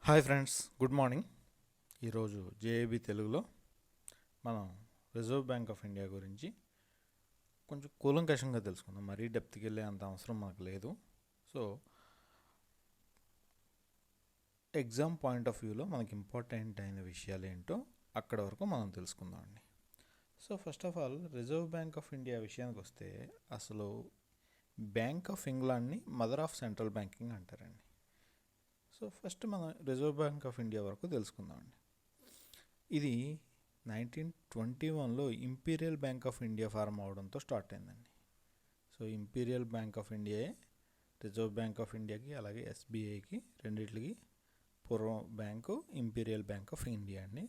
Hi friends, good morning. ఈరోజు జేఏబీ తెలుగులో మనం రిజర్వ్ బ్యాంక్ ఆఫ్ ఇండియా గురించి కొంచెం కూలంకషంగా తెలుసుకుందాం. మరీ డెప్త్కి వెళ్ళే అంత అవసరం మనకు లేదు. సో ఎగ్జామ్ పాయింట్ ఆఫ్ వ్యూలో మనకి ఇంపార్టెంట్ అయిన విషయాలు ఏంటో అక్కడ వరకు మనం తెలుసుకుందామండి. So first of all Reserve Bank of India విషయానికి వస్తే అసలు బ్యాంక్ ఆఫ్ ఇంగ్లాండ్ని మదర్ ఆఫ్ సెంట్రల్ బ్యాంకింగ్ అంటారండి. సో ఫస్ట్ మనం రిజర్వ్ బ్యాంక్ ఆఫ్ ఇండియా వరకు తెలుసుకుందామండి. ఇది 1921లో Imperial bank of India form అవడంతో స్టార్ట్ అయిందండి. సో ఇంపీరియల్ బ్యాంక్ ఆఫ్ ఇండియాయే రిజర్వ్ బ్యాంక్ ఆఫ్ ఇండియాకి, అలాగే ఎస్బీఐకి రెండిట్లకి పూర్వం bank Imperial bank of India అండి.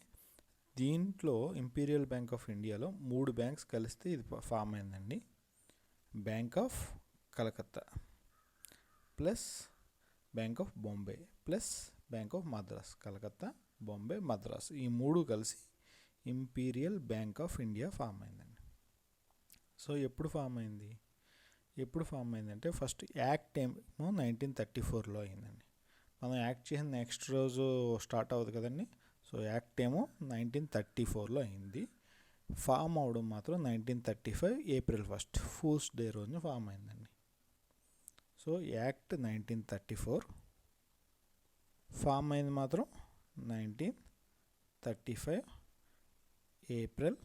దీంట్లో ఇంపీరియల్ బ్యాంక్ ఆఫ్ ఇండియాలో 3 బ్యాంక్స్ కలిస్తే ఇది ఫామ్ అయిందండి. Bank of Calcutta plus bank of Bombay plus bank of Madras. Calcutta, Bombay, Madras ఈ 3 కలిసి imperial bank of India form అయిందండి. సో ఎప్పుడు ఫామ్ అయిందంటే ఫస్ట్ యాక్ట్ ఏమో 1934లో అయిందండి. మనం యాక్ట్ చేసిన నెక్స్ట్ రోజు స్టార్ట్ అవ్వదు కదండి. సో యాక్ట్ ఏమో 1934లో అయింది. ఫామ్ అవడం మాత్రం 1935 ఏప్రిల్ 1 ఫూల్స్ డే రోజున ఫామ్ అయిందండి. సో యాక్ట్ 1934, ఫామ్ అయింది మాత్రం 1935 ఏప్రిల్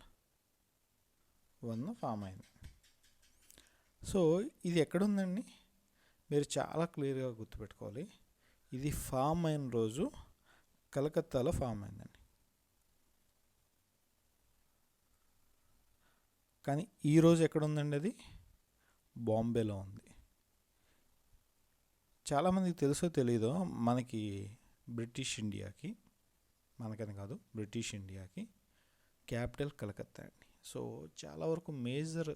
1 ఫామ్ అయింది. సో ఇది ఎక్కడుందండి, మీరు చాలా క్లియర్గా గుర్తుపెట్టుకోవాలి. ఇది ఫామ్ అయిన రోజు కలకత్తాలో ఫామ్ అయిందండి. కానీ ఈరోజు ఎక్కడుందండి, అది బాంబేలో ఉంది. చాలామందికి తెలుసో తెలీదో, మనకి బ్రిటిష్ ఇండియాకి, మనకని కాదు బ్రిటిష్ ఇండియాకి క్యాపిటల్ కలకత్తా అండి. సో చాలా వరకు మేజర్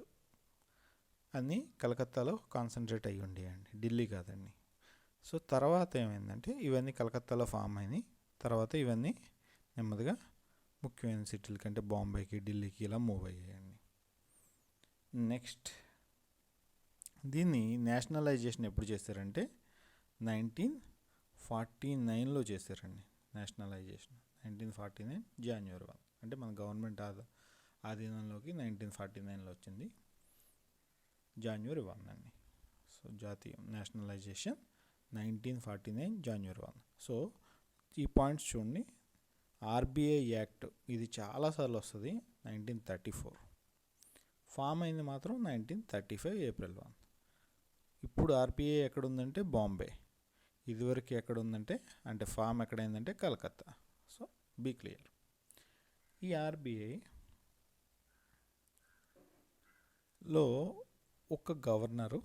అన్నీ కలకత్తాలో కాన్సన్ట్రేట్ అయ్యి ఉండేయండి, ఢిల్లీ కాదండి. సో తర్వాత ఏమైందంటే ఇవన్నీ కలకత్తాలో ఫామ్ అయినాయి. తర్వాత ఇవన్నీ నెమ్మదిగా ముఖ్యమైన సిటీల కంటే బాంబేకి, ఢిల్లీకి ఇలా మూవ్ అయ్యాయండి. నెక్స్ట్ దీన్ని నేషనలైజేషన్ ఎప్పుడు చేశారంటే 1949లో చేశారండి. నేషనలైజేషన్ 1949 జనవరి 1, అంటే మన గవర్నమెంట్ ఆధీనంలోకి 1949లో వచ్చింది, జనవరి 1 అండి. సో జాతీయం నేషనలైజేషన్ 1949 జనవరి 1. సో ఈ పాయింట్స్ చూడండి. ఆర్బీఐ యాక్ట్ ఇది చాలాసార్లు వస్తుంది, 1934. ఫామ్ అయింది మాత్రం 1935 ఏప్రిల్ 1. ఇప్పుడు ఆర్బీఐ ఎక్కడుందంటే బాంబే, ఇదివరకు ఎక్కడుందంటే అంటే ఫామ్ ఎక్కడైందంటే కలకత్తా. So be clear. ఈ ఆర్బీఐలో ఒక గవర్నరు,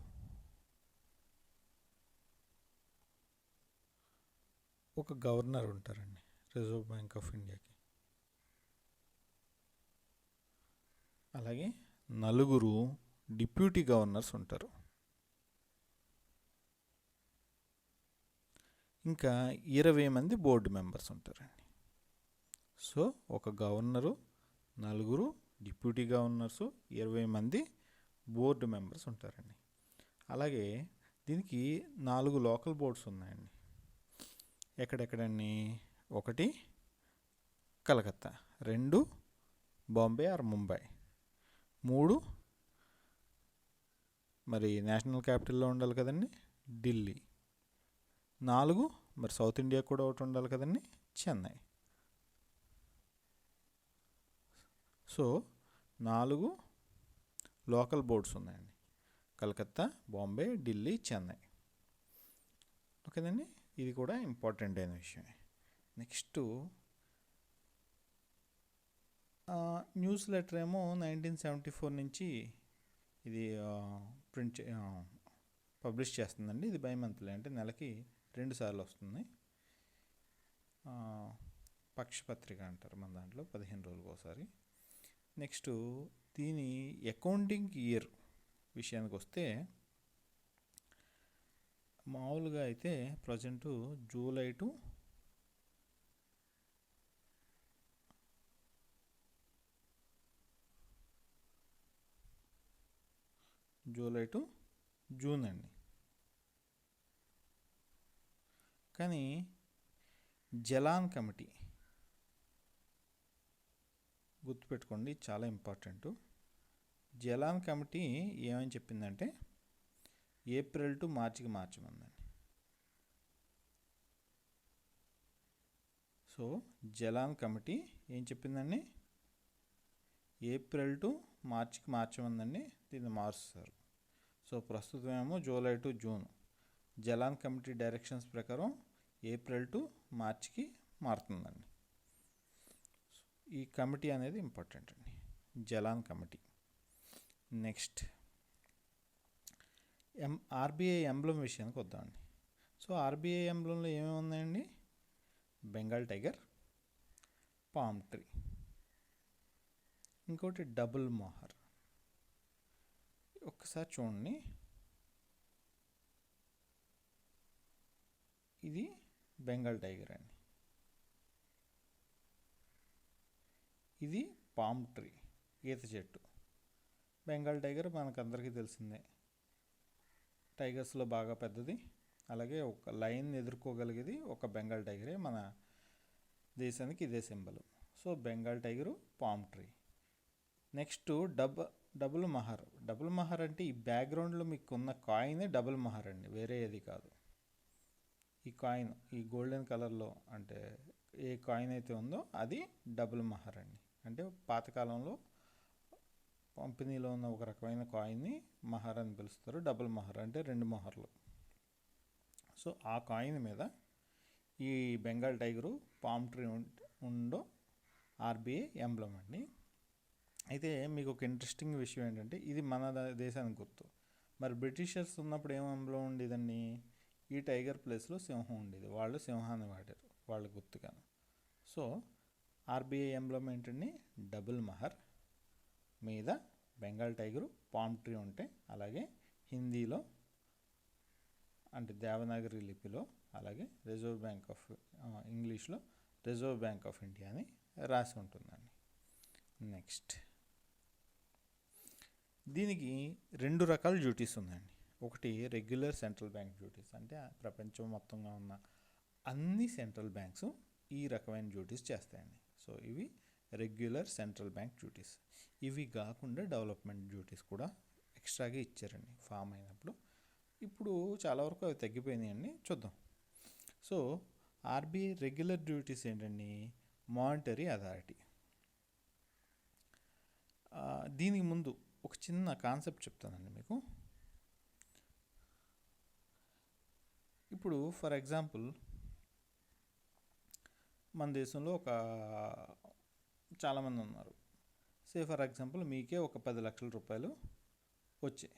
ఉంటారండి రిజర్వ్ బ్యాంక్ ఆఫ్ ఇండియాకి. అలాగే 4 డిప్యూటీ గవర్నర్స్ ఉంటారు. ఇంకా 20 మంది బోర్డు మెంబర్స్ ఉంటారండి. సో ఒక గవర్నరు, 4 డిప్యూటీ గవర్నర్సు, 20 మంది బోర్డు మెంబర్స్ ఉంటారండి. అలాగే దీనికి 4 లోకల్ బోర్డ్స్ ఉన్నాయండి. ఎక్కడెక్కడండి? 1 కలకత్తా, 2 బాంబే ఆర్ ముంబై, 3 మరి నేషనల్ క్యాపిటల్లో ఉండాలి కదండి ఢిల్లీ, 4 మరి సౌత్ ఇండియా కూడా ఒకటి ఉండాలి కదండి చెన్నై. సో 4 లోకల్ బోర్డ్స్ ఉన్నాయండి, కలకత్తా, బాంబే, ఢిల్లీ, చెన్నై. ఓకేనండి, ఇది కూడా ఇంపార్టెంట్ అయిన విషయమే. నెక్స్ట్ న్యూస్ లెటర్ ఏమో 1974 నుంచి ఇది పబ్లిష్ చేస్తుందండి. ఇది బై మంత్లీ, అంటే నెలకి 2 సార్లు వస్తుంది. పక్షపత్రిక అంటారు మన దాంట్లో, 15 రోజులకు ఒకసారి. నెక్స్ట్ దీని అకౌంటింగ్ ఇయర్ విషయానికి వస్తే మామూలుగా అయితే ప్రజెంట్ జూలై టు జూన్ అండి. కానీ జలాన్ కమిటీ గుర్తుపెట్టుకోండి, చాలా ఇంపార్టెంట్. జలాన్ కమిటీ ఏమని చెప్పిందంటే ఏప్రిల్ టు మార్చికి మార్చమందండి. సో జలాన్ కమిటీ ఏం చెప్పిందండి, ఏప్రిల్ టు మార్చికి మార్చమందండి. దీన్ని మారుస్తారు. సో ప్రస్తుతం ఏమో July to June. Jalan committee directions ప్రకారం ఏప్రిల్ టు మార్చికి మారుతుందండి. ఈ కమిటీ అనేది ఇంపార్టెంట్ అండి, Jalan committee. Next RBI emblem విషయానికి వద్దామండి. సో ఆర్బీఐ ఎంబ్లంలో ఏమేమి ఉన్నాయండి, బెంగాల్ టైగర్, పామ్ ట్రీ, ఇంకోటి డబుల్ మొహర్. ఒక్కసారి చూడండి, ఇది బెంగాల్ టైగర్ అండి, ఇది పామ్ ట్రీ ఈత చెట్టు. బెంగాల్ టైగర్ మనకందరికీ తెలిసిందే, టైగర్స్లో బాగా పెద్దది. అలాగే ఒక లైన్ ఎదుర్కోగలిగేది ఒక బెంగాల్ టైగరే, మన దేశానికి ఇదే symbol. So Bengal tiger, palm tree. Next double మహర్. డబుల్ మహర్ అంటే ఈ బ్యాక్గ్రౌండ్లో మీకు ఉన్న కాయిన్ డబుల్ మహర్ అండి, వేరే ఏది కాదు. ఈ కాయిన్ ఈ గోల్డెన్ కలర్లో అంటే ఏ కాయిన్ అయితే ఉందో అది డబుల్ మహర్ అండి. అంటే పాతకాలంలో పంపిణీలో ఉన్న ఒక రకమైన కాయిన్ని మహర్ అని పిలుస్తారు. డబుల్ మహర్ అంటే 2 మహర్లు. సో ఆ కాయిన్ మీద ఈ బెంగాల్ టైగరు, పామ్ ట్రీ ఉండో ఆర్బీఐ ఎంబ్లమ్ అండి. అయితే మీకు ఒక ఇంట్రెస్టింగ్ విషయం ఏంటంటే ఇది మన దేశానికి గుర్తు. మరి బ్రిటిషర్స్ ఉన్నప్పుడు ఏం ఎంబ్లమ్ ఉండేదండి, ఈ టైగర్ ప్లేస్లో సింహం ఉండేది. వాళ్ళు సింహాన్ని వాడారు వాళ్ళ గుర్తుగాను. సో ఆర్బీఐ ఎంబ్లమ్ ఏంటండి, డబుల్ మహర్ మీద బెంగాల్ టైగరు, పామ్ ట్రీ ఉంటే, అలాగే హిందీలో అంటే దేవనాగరి లిపిలో, అలాగే రిజర్వ్ బ్యాంక్ ఆఫ్ ఇంగ్లీష్లో రిజర్వ్ బ్యాంక్ ఆఫ్ ఇండియా అని రాసి ఉంటుందండి. నెక్స్ట్ దీనికి 2 రకాల డ్యూటీస్ ఉన్నాయండి. ఒకటి రెగ్యులర్ సెంట్రల్ బ్యాంక్ డ్యూటీస్, అంటే ప్రపంచం మొత్తంగా ఉన్న అన్ని సెంట్రల్ బ్యాంక్స్ ఈ రకమైన డ్యూటీస్ చేస్తాయండి. సో ఇవి రెగ్యులర్ సెంట్రల్ బ్యాంక్ డ్యూటీస్. ఇవి కాకుండా డెవలప్మెంట్ డ్యూటీస్ కూడా ఎక్స్ట్రాగా ఇచ్చారండి ఫామ్ అయినప్పుడు. ఇప్పుడు చాలా వరకు అవి తగ్గిపోయినాయండి, చూద్దాం. సో ఆర్బీఐ రెగ్యులర్ డ్యూటీస్ ఏంటండి, మానిటరీ అథారిటీ. దీనికి ముందు ఒక చిన్న కాన్సెప్ట్ చెప్తానండి మీకు. ఇప్పుడు ఫర్ ఎగ్జాంపుల్ మన దేశంలో చాలామంది ఉన్నారు. ఫర్ ఎగ్జాంపుల్ మీకే ఒక 10 లక్షల రూపాయలు వచ్చాయి.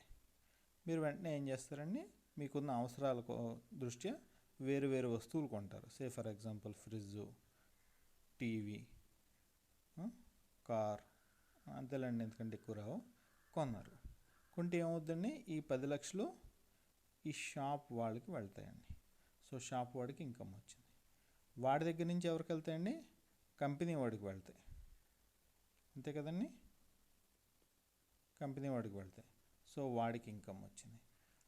మీరు వెంటనే ఏం చేస్తారండి, మీకున్న అవసరాలకు దృష్ట్యా వేరు వేరు వస్తువులు కొంటారు. For example fridge, TV, car, అంతేలేండి, ఎందుకంటే ఎక్కువ రావు, కొన్నారు. కొంటే ఏమవుతుందండి, ఈ 10 లక్షలు ఈ షాప్ వాళ్ళకి వెళ్తాయండి. సో షాప్ వాడికి ఇన్కమ్ వచ్చింది. వాడి దగ్గర నుంచి ఎవరికి వెళ్తాయండి, కంపెనీ వాడికి వెళ్తాయి, అంతే కదండి, కంపెనీ వాడికి వెళ్తాయి. సో వాడికి ఇన్కమ్ వచ్చింది.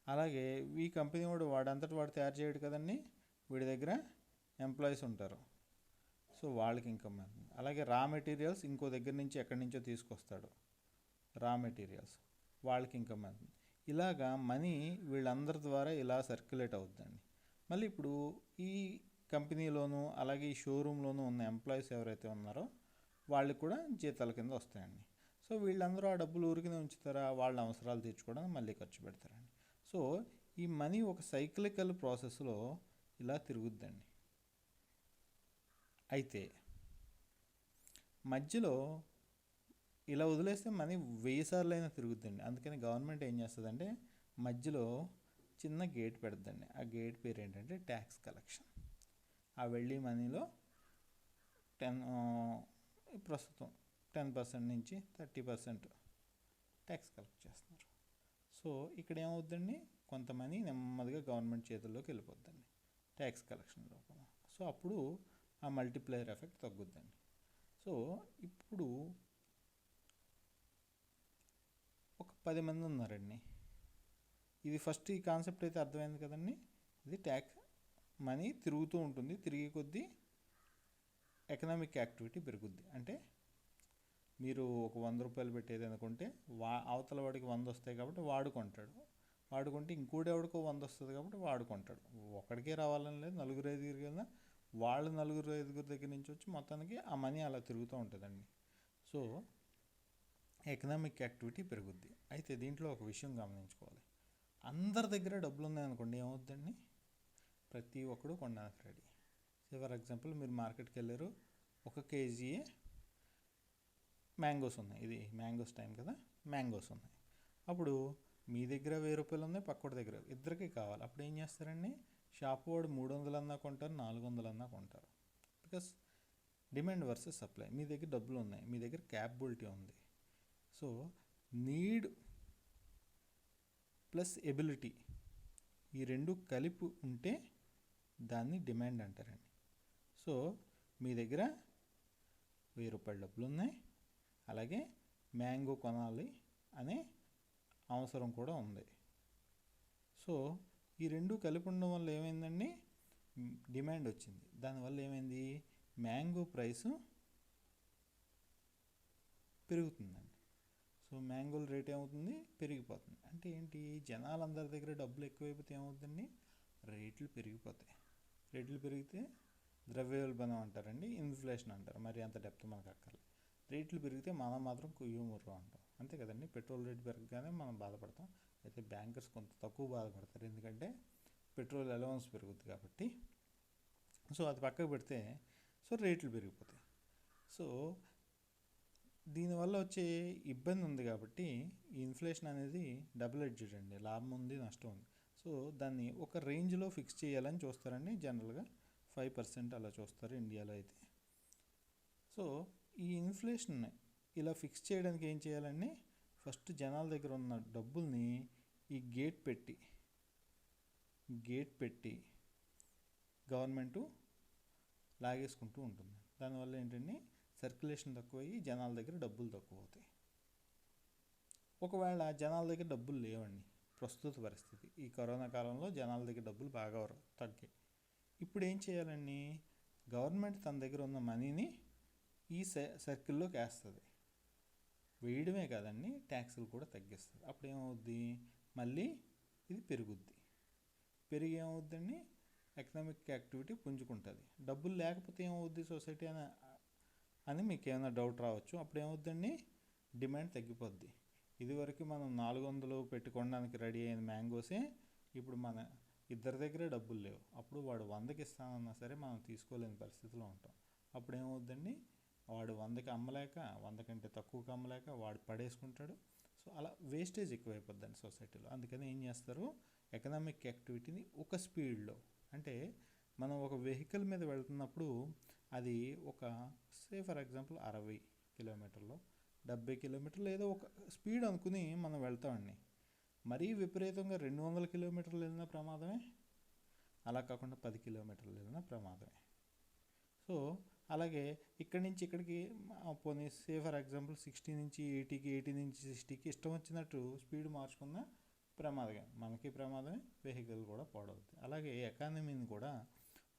అలాగే ఈ కంపెనీ వాడంతటి వాడు తయారు చేయడు కదండి, వీడి దగ్గర ఎంప్లాయీస్ ఉంటారు. సో వాళ్ళకి ఇన్కమ్ అవుతుంది. అలాగే రా మెటీరియల్స్ ఇంకో దగ్గర నుంచి ఎక్కడి నుంచో తీసుకొస్తాడు, రా మెటీరియల్స్, వాళ్ళకి ఇన్కమ్ అవుతుంది. ఇలాగా మనీ వీళ్ళందరి ద్వారా ఇలా సర్క్యులేట్ అవుతుందండి. మళ్ళీ ఇప్పుడు ఈ కంపెనీలోను అలాగే ఈ షోరూంలోనూ ఉన్న ఎంప్లాయీస్ ఎవరైతే ఉన్నారో వాళ్ళకి కూడా జీతాల కింద వస్తాయండి. సో వీళ్ళందరూ ఆ డబ్బులు ఊరికినే ఉంచుతారా, వాళ్ళ అవసరాలు తీర్చుకోవడానికి మళ్ళీ ఖర్చు పెడతారండి. సో ఈ మనీ ఒక సైక్లికల్ ప్రాసెస్లో ఇలా తిరుగుద్దండి. అయితే మధ్యలో ఇలా వదిలేస్తే మనీ 1000 సార్లు అయినా తిరుగుద్దండి. అందుకని గవర్నమెంట్ ఏం చేస్తుందంటే మధ్యలో చిన్న గేట్ పెడుతుందండి. ఆ గేట్ పేరు ఏంటంటే ట్యాక్స్ కలెక్షన్. ఆ వెళ్ళి మనీలో ప్రస్తుతం 10% నుంచి 30% ట్యాక్స్ కలెక్ట్ చేస్తున్నారు. సో ఇక్కడ ఏమవుద్దండి, కొంత మనీ నెమ్మదిగా గవర్నమెంట్ చేతుల్లోకి వెళ్ళిపోద్దండి ట్యాక్స్ కలెక్షన్ లోపల. సో అప్పుడు ఆ మల్టిప్లైయర్ ఎఫెక్ట్ తగ్గుద్దండి. సో ఇప్పుడు ఒక 10 మంది ఉన్నారండి. ఇది ఫస్ట్ ఈ కాన్సెప్ట్ అయితే అర్థమైంది కదండి. ఇది ట్యాక్స్ మనీ తిరుగుతూ ఉంటుంది, తిరిగే కొద్దీ ఎకనామిక్ యాక్టివిటీ పెరుగుద్ది. అంటే మీరు ఒక 100 రూపాయలు పెట్టేది అనుకుంటే అవతల వాడికి 100 వస్తాయి కాబట్టి వాడుకుంటే ఇంకోడెవడికో 100 వస్తుంది కాబట్టి వాడుకుంటాడు. ఒకడికే రావాలని లేదు, నలుగురు ఐదుగురికి కదా, వాళ్ళు నలుగురు ఐదుగురు దగ్గర నుంచి వచ్చి మొత్తానికి ఆ మనీ అలా తిరుగుతూ ఉంటుందండి. సో ఎకనామిక్ యాక్టివిటీ పెరుగుద్ది. అయితే దీంట్లో ఒక విషయం గమనించుకోవాలి. అందరి దగ్గర డబ్బులు ఉన్నాయనుకోండి, ఏమవుద్దండి, ప్రతి ఒక్కడు కొనడానికి రెడీ. ఫర్ ఎగ్జాంపుల్ మీరు మార్కెట్కి వెళ్ళారు, 1 కేజీ మ్యాంగోస్ ఉన్నాయి, ఇది మ్యాంగోస్ టైం కదా, మ్యాంగోస్ ఉన్నాయి. అప్పుడు మీ దగ్గర 1000 రూపాయలు ఉన్నాయి, పక్కోడి దగ్గర, ఇద్దరికి కావాలి. అప్పుడు ఏం చేస్తారండి, షాపు వాడు 300 అన్నా కొంటారు, 400 అన్నా కొంటారు. Because demand versus supply. మీ దగ్గర డబ్బులు ఉన్నాయి, మీ దగ్గర క్యాపబిలిటీ ఉంది. సో నీడ్ ప్లస్ ఎబిలిటీ, ఈ రెండు కలిపి ఉంటే దాన్ని డిమాండ్ అంటారండి. సో మీ దగ్గర 1000 రూపాయల డబ్బులు ఉన్నాయి, అలాగే మ్యాంగో కొనాలి అనే అవసరం కూడా ఉంది. సో ఈ రెండు కలిపి ఉండడం వల్ల ఏమైందండి, డిమాండ్ వచ్చింది. దానివల్ల ఏమైంది, మ్యాంగో ప్రైస్ పెరుగుతుందండి. సో మ్యాంగోల రేట్ ఏమవుతుంది, పెరిగిపోతుంది. అంటే ఏంటి, జనాలందరి దగ్గర డబ్బులు ఎక్కువైపోతే ఏమవుతుందండి, రేట్లు పెరిగిపోతాయి. రేట్లు పెరిగితే ద్రవ్యోల్బణం అంటారండి, ఇన్ఫ్లేషన్ అంటారు. మరి అంత డెప్త్ మనకు అక్కర్లేదు. రేట్లు పెరిగితే మనం మాత్రం కుయ్యూముర్రు అంటాం, అంతే కదండి. పెట్రోల్ రేట్ పెరగగానే మనం బాధపడతాం. అయితే బ్యాంకర్స్ కొంత తక్కువ బాధపడతారు, ఎందుకంటే పెట్రోల్ అలవన్స్ పెరుగుతుంది కాబట్టి. సో అది పక్కకు పెడితే సో రేట్లు పెరిగిపోతాయి. సో దీనివల్ల వచ్చే ఇబ్బంది ఉంది కాబట్టి ఈ ఇన్ఫ్లేషన్ అనేది డబుల్ ఎడ్జెడ్ అండి, లాభం ఉంది నష్టం ఉంది. సో దాన్ని ఒక రేంజ్లో ఫిక్స్ చేయాలని చూస్తారండి, జనరల్గా 5% అలా చూస్తారు ఇండియాలో అయితే. సో ఈ ఇన్ఫ్లేషన్ ఇలా ఫిక్స్ చేయడానికి ఏం చేయాలండి, ఫస్ట్ జనాల దగ్గర ఉన్న డబ్బుల్ని ఈ గేట్ పెట్టి గవర్నమెంటు లాగేసుకుంటూ ఉంటుంది. దానివల్ల ఏంటంటే సర్క్యులేషన్ తక్కువయ్యి జనాల దగ్గర డబ్బులు తక్కువ అవుతాయి. ఒకవేళ జనాల దగ్గర డబ్బులు లేవండి, ప్రస్తుత పరిస్థితి ఈ కరోనా కాలంలో జనాల దగ్గర డబ్బులు బాగా తగ్గాయి. ఇప్పుడు ఏం చేయాలండి, గవర్నమెంట్ తన దగ్గర ఉన్న మనీని ఈ సర్కిల్లోకి వేస్తుంది. వేయడమే కాదండి, ట్యాక్సులు కూడా తగ్గిస్తుంది. అప్పుడు ఏమవుద్ది, మళ్ళీ ఇది పెరుగుద్ది. పెరిగి ఏమవుద్దండి, ఎకనామిక్ యాక్టివిటీ పుంజుకుంటుంది. డబ్బులు లేకపోతే ఏమవుద్ది సొసైటీ అని మీకు ఏమైనా డౌట్ రావచ్చు. అప్పుడు ఏమవుద్దండి, డిమాండ్ తగ్గిపోద్ది. ఇదివరకు మనం 400 పెట్టుకోవడానికి రెడీ అయిన మ్యాంగోసే ఇప్పుడు మన ఇద్దరి దగ్గరే డబ్బులు లేవు. అప్పుడు వాడు 100కి ఇస్తానన్నా సరే మనం తీసుకోలేని పరిస్థితిలో ఉంటాం. అప్పుడు ఏమవుద్దండి, వాడు 100కి అమ్మలేక, 100 కంటే తక్కువకి అమ్మలేక వాడు పడేసుకుంటాడు. సో అలా వేస్టేజ్ ఎక్కువైపోద్దండి సొసైటీలో. అందుకని ఏం చేస్తారు, ఎకనామిక్ యాక్టివిటీని ఒక స్పీడ్లో, అంటే మనం ఒక వెహికల్ మీద వెళ్తున్నప్పుడు అది ఒక ఫర్ ఎగ్జాంపుల్ 60 కిలోమీటర్లు 70 కిలోమీటర్లు ఏదో ఒక స్పీడ్ అనుకుని మనం వెళ్తామండి. మరీ విపరీతంగా 200 కిలోమీటర్లు వెళ్ళినా ప్రమాదమే, అలా కాకుండా 10 కిలోమీటర్లు వెళ్ళినా ప్రమాదమే. సో అలాగే ఇక్కడి నుంచి ఇక్కడికి పోనీ ఫర్ ఎగ్జాంపుల్ 60 నుంచి 80కి, 80 నుంచి 60కి ఇష్టం వచ్చినట్టు స్పీడ్ మార్చుకున్న ప్రమాదమే, మనకి ప్రమాదమే, వెహికల్ కూడా పాడవుతుంది. అలాగే ఎకానమీని కూడా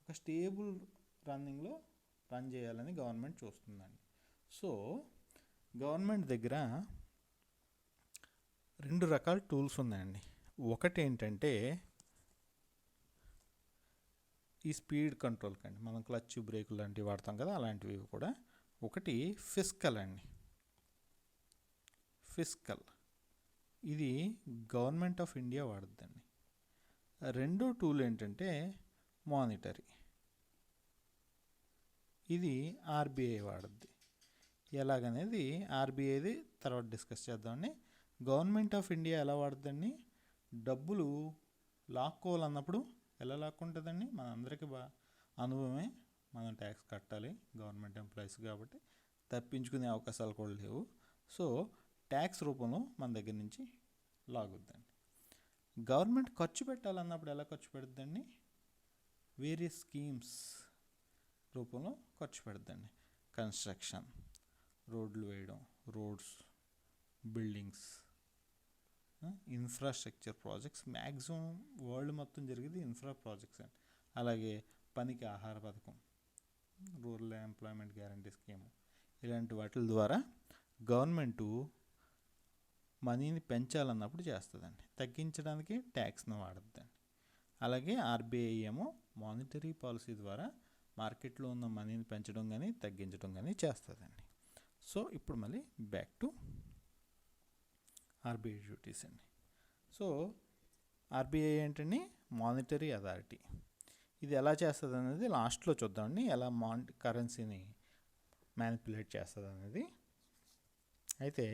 ఒక స్టేబుల్ రన్నింగ్లో రన్ చేయాలని గవర్నమెంట్ చూస్తుందండి. సో గవర్నమెంట్ దగ్గర 2 రకాల టూల్స్ ఉన్నాయండి. ఒకటి ఏంటంటే ఈ స్పీడ్ కంట్రోల్ కండి, మనం క్లచ్ బ్రేకులు లాంటివి వాడతాం కదా, అలాంటివి కూడా. ఒకటి ఫిస్కల్ అండి, ఫిస్కల్ ఇది గవర్నమెంట్ ఆఫ్ ఇండియా వాడుద్దండి. రెండో టూల్ ఏంటంటే మానిటరీ, ఇది ఆర్బీఐ వాడుద్ది. ఎలాగనేది ఆర్బీఐది తర్వాత డిస్కస్ చేద్దామండి. గవర్నమెంట్ ఆఫ్ ఇండియా ఎలా వాడుద్దండి, డబ్బులు లాక్కోవాలన్నప్పుడు ఎలా లాక్కుంటుందండి, మన అందరికీ అనుభవమే, మనం ట్యాక్స్ కట్టాలి, గవర్నమెంట్ ఎంప్లాయీస్ కాబట్టి తప్పించుకునే అవకాశాలు కూడా లేవు. సో ట్యాక్స్ రూపంలో మన దగ్గర నుంచి లాగుద్దండి. గవర్నమెంట్ ఖర్చు పెట్టాలన్నప్పుడు ఎలా ఖర్చు పెడుతుందండి, వేరియస్ స్కీమ్స్ రూపంలో ఖర్చు పెడుతుందండి. కన్స్ట్రక్షన్, రోడ్లు వేయడం, roads, buildings, infrastructure projects, maximum world మొత్తం జరిగేది ఇన్ఫ్రా ప్రాజెక్ట్స్ అండి. అలాగే పనికి ఆహార పథకం, రూరల్ ఎంప్లాయ్మెంట్ గ్యారంటీ స్కీమ్, ఇలాంటి వాటి ద్వారా గవర్నమెంటు మనీని పెంచాలన్నప్పుడు చేస్తుందండి, తగ్గించడానికి ట్యాక్స్ను వాడుతుందండి. అలాగే ఆర్బీఐ ఏమో మానిటరీ పాలసీ ద్వారా మార్కెట్లో ఉన్న మనీని పెంచడం కానీ తగ్గించడం కానీ చేస్తుందండి. సో ఇప్పుడు మళ్ళీ బ్యాక్ టు ఆర్బీఐ డ్యూటీస్ అండి. సో ఆర్బీఐ ఏంటండి, మానిటరీ అథారిటీ. ఇది ఎలా చేస్తుంది అనేది లాస్ట్లో చూద్దామండి, ఎలా కరెన్సీని మ్యానిపులేట్ చేస్తుంది అనేది. అయితే